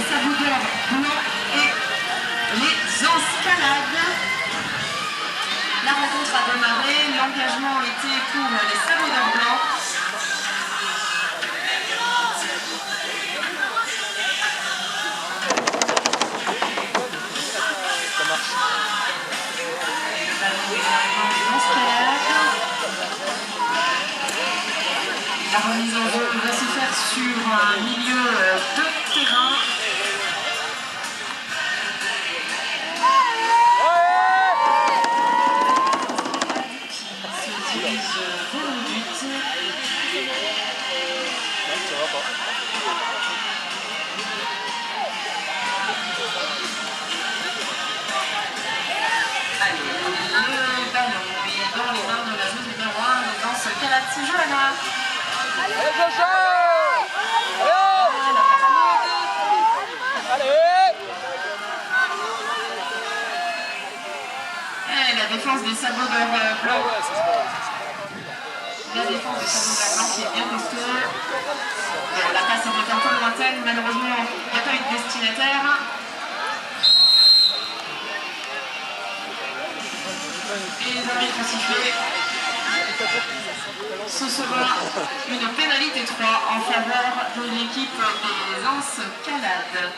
sabots d'or blancs et les escalades. La rencontre a démarré, l'engagement était pour les sabots d'or blancs. La remise en jeu va se faire sur un milieu de terrain. Qui se dirige vers le but. Allez, le ballon est dans les mains de la joueuse numéro 1 dans ce cas-là, c'est Johanna. Allez Jojo! Allez! Et la défense des sabots d'or blanc. La défense des sabots d'or blanc qui est bien costaud. Bon, la passe était un peu lointaine, malheureusement il n'y a pas eu de destinataire. Et les arbitres ont sifflé. Ce sera une pénalité 3 en faveur de l'équipe des escalades.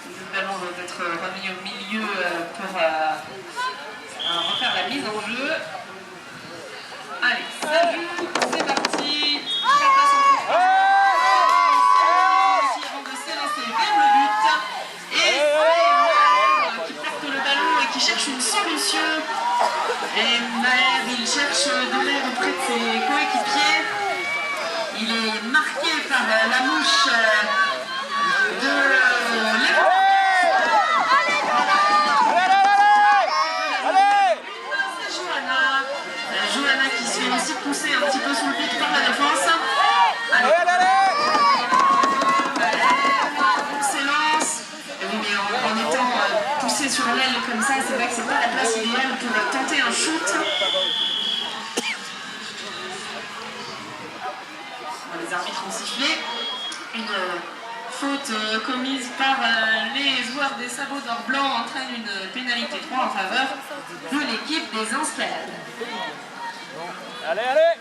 Le ballon doit être remis au milieu pour refaire la mise en jeu. Allez, ça joue, c'est parti. Qui cherche une solution et Maëv il cherche de l'aide auprès de ses coéquipiers. Il est marqué par la mouche de Johanna qui se fait aussi pousser un petit peu sous le pied par la défense. Allez. En étant poussé sur l'aile comme ça, c'est vrai que c'est pas la place idéale pour tenter un shoot. Les arbitres ont sifflé. Une faute commise par les joueurs des sabots d'or blanc entraîne une pénalité 3 en faveur de l'équipe des escalades. Allez, allez!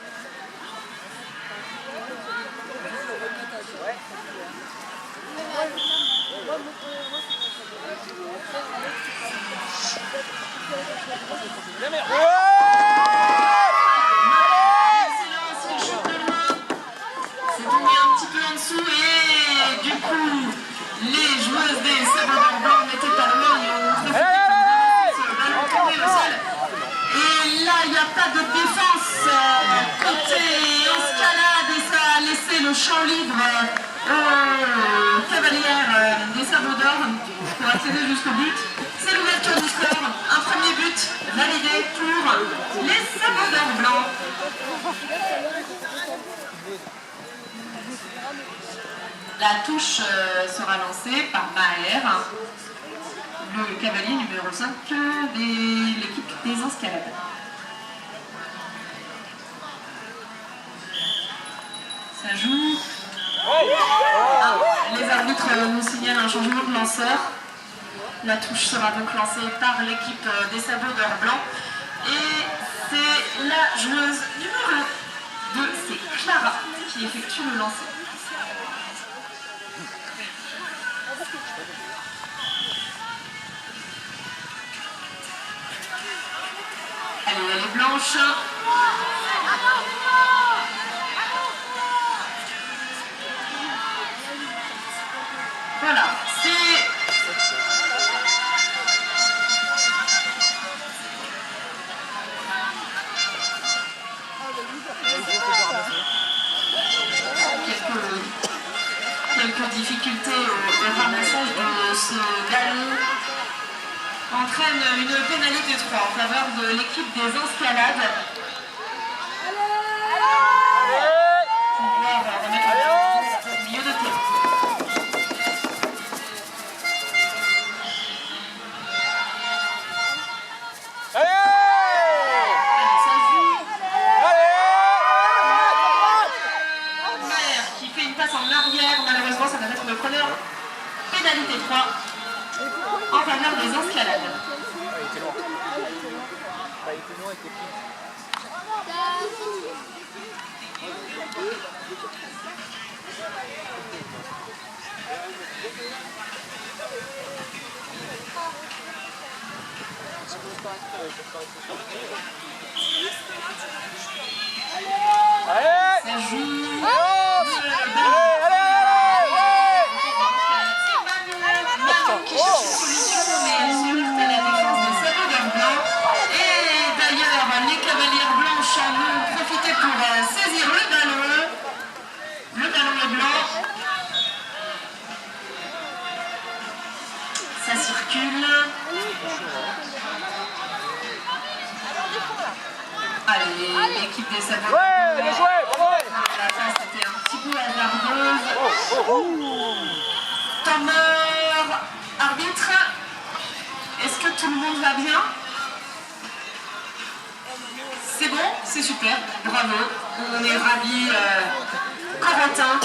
C'est tombé un petit peu en dessous et du coup les joueuses des sabots d'or blanc n'étaient pas loin et on tombé au sol. Et là il n'y a pas de défense côté escalade et ça a laissé le champ libre aux cavalières des sabots d'or pour accéder jusqu'au but. C'est l'ouverture du score, un premier but validé pour les sabots d'or blanc. La touche sera lancée par Maher, le cavalier numéro 5 de l'équipe des escalades. Ça joue. Les arbitres nous signalent un changement de lanceur. La touche sera donc lancée par l'équipe des sabots d'or blanc. Et c'est la joueuse numéro 2, c'est Clara, qui effectue le lancer. Allez, elle est blanche. Voilà, c'est... Quelques difficultés au ramassage de ce ballon entraîne une pénalité 3 en faveur de l'équipe des escalades. Pour pouvoir remettre au milieu de terrain. Allez! escalade. Il était loin. Il était loin, il était pris. Allez! Ça joue. Qui cherche une solution, mais elle se heurte à la défense de Salvador Blanc. Et d'ailleurs, les cavalières blanches en ont profité pour saisir le ballon. Le ballon est blanc. Ça circule. Allez, l'équipe des Salvador Blanc. Ouais, bien joué, bravo! La passe était un petit peu hasardeuse. Temps mort. Arbitre, est-ce que tout le monde va bien? C'est bon? C'est super, bravo. On est ravis. Corentin.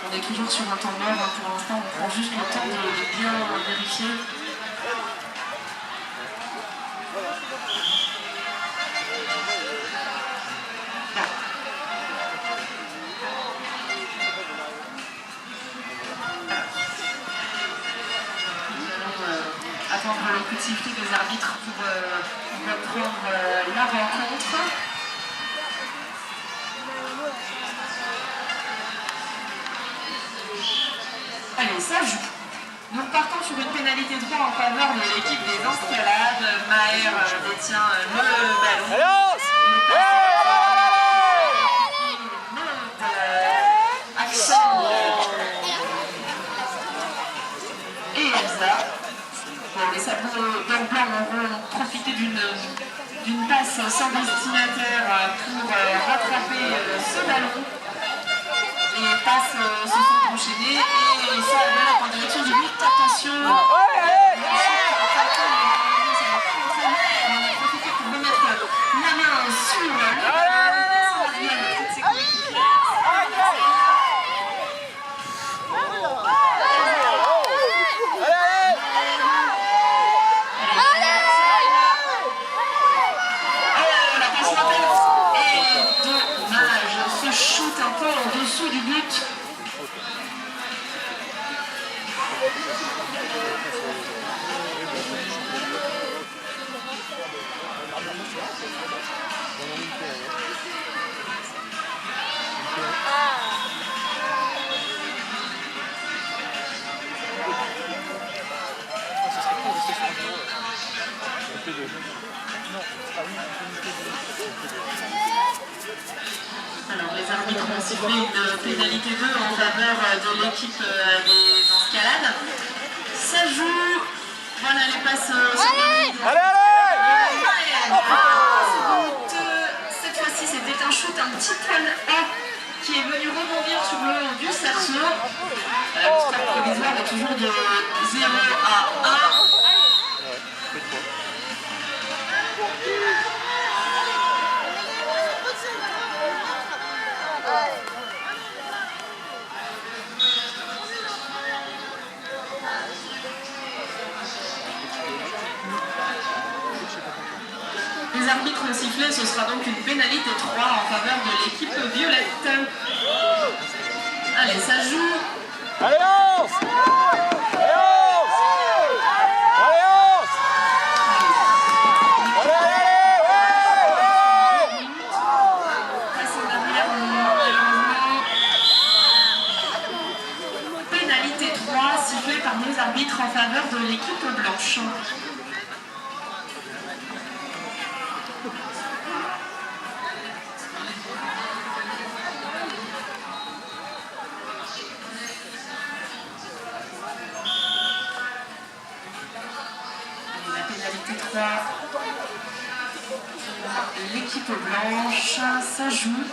On est toujours sur un temps mort, hein, pour l'instant on prend juste le temps de bien vérifier. Nous allons attendre le coup de sifflet des arbitres pour reprendre la rencontre. Allez, ça joue. Nous repartons sur une pénalité 3 en faveur de l'équipe des Escalades. Maher détient le ballon. Allez! Axel et Elsa. Bon, les Sabots blancs auront profité d'une passe sans destinataire pour rattraper ce ballon. Les passes se sont enchaînées et ça va en direction du but. Attention! On a profité pour remettre la main sur le la passe lointaine est dommage. Ce shoot un peu en dessous du but. Alors les arbitres ont sifflé une pénalité 2 en faveur de l'équipe des Escalades. Ça joue. Voilà les passes. Cette fois-ci c'était un shoot un petit poil haut qui est venu rebondir sur le haut du cerceau. Le score provisoire est toujours de 0 à 1. Les arbitres ont sifflé, ce sera donc une pénalité 3 en faveur de l'équipe violette. Allez, ça joue. Allez, Hans! Allez, Hans! Allez, Hans! Allez, Passe en arrière, malheureusement. Pénalité 3 sifflée par nos arbitres en faveur de l'équipe blanche. L'équipe blanche, ça joue.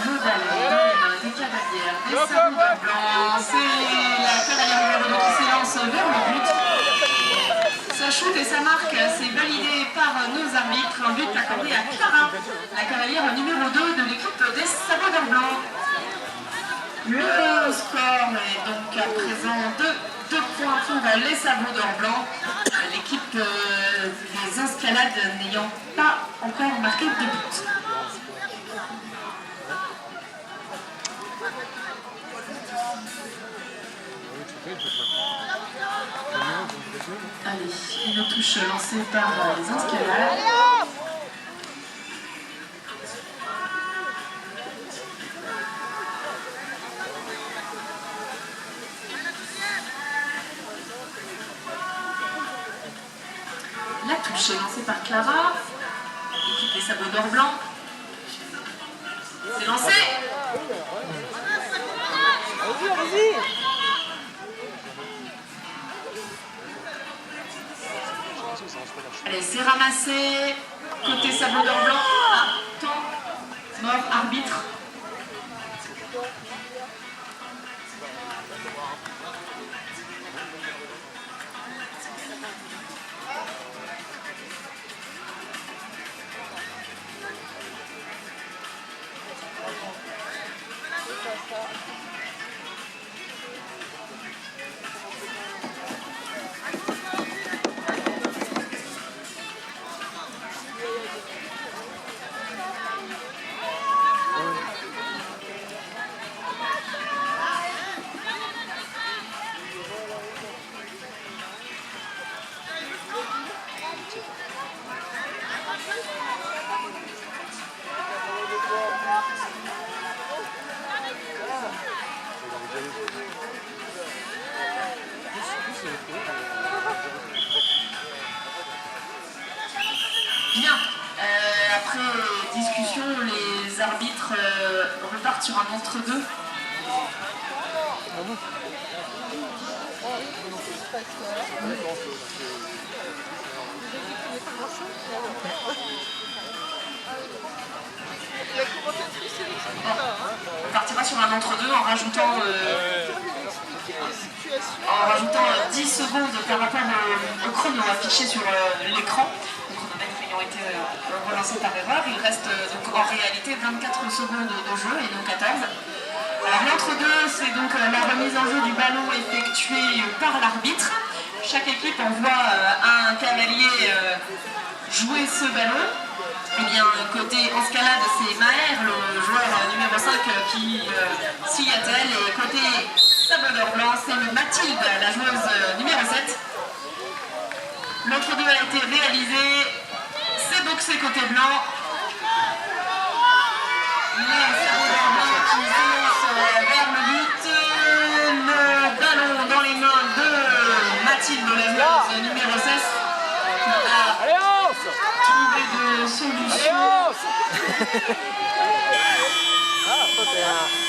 Le ballon des cavalières, des sabots blancs. C'est la cavalière numéro 2 qui s'élance vers le but. Ça shoot et ça marque, c'est validé par nos arbitres. Un but accordé à Clara, la cavalière numéro 2 de l'équipe des sabots blancs. Le score est donc à présent 2 points pour les sabots d'or blanc. L'équipe des escalades n'ayant pas encore marqué de but. Allez, une touche lancée par les escalades. La touche est lancée par Clara, équipe des sabots d'or blanc. C'est lancé. Allez-y, allez-y. Allez, c'est ramassé. Côté sabots d'or blanc. Ah, temps mort, arbitre. Bien, après discussion, les arbitres repartent sur un entre-deux. On partira sur un entre-deux en rajoutant 10 secondes par rapport au chrono affiché sur l'écran. Le chronomètre ayant été relancé par erreur, il reste donc en réalité 24 secondes de jeu et non 14. Alors l'entre-deux, c'est donc la remise en jeu du ballon effectuée par l'arbitre. Chaque équipe envoie un cavalier jouer ce ballon. Eh bien, côté escalade, c'est Maher, le joueur numéro 5 qui s'y attelle. Et côté sabots d'or blanc, c'est Mathilde, la joueuse numéro 7. L'entre-deux a été réalisé. C'est boxé côté blanc. Les sabots d'or blanc qui s'élancent vers le but. Le ballon dans les mains de Mathilde, la joueuse numéro 16. Allez, Hans! Trouver de solutions. Allez, Hans! Ah, ça c'est un...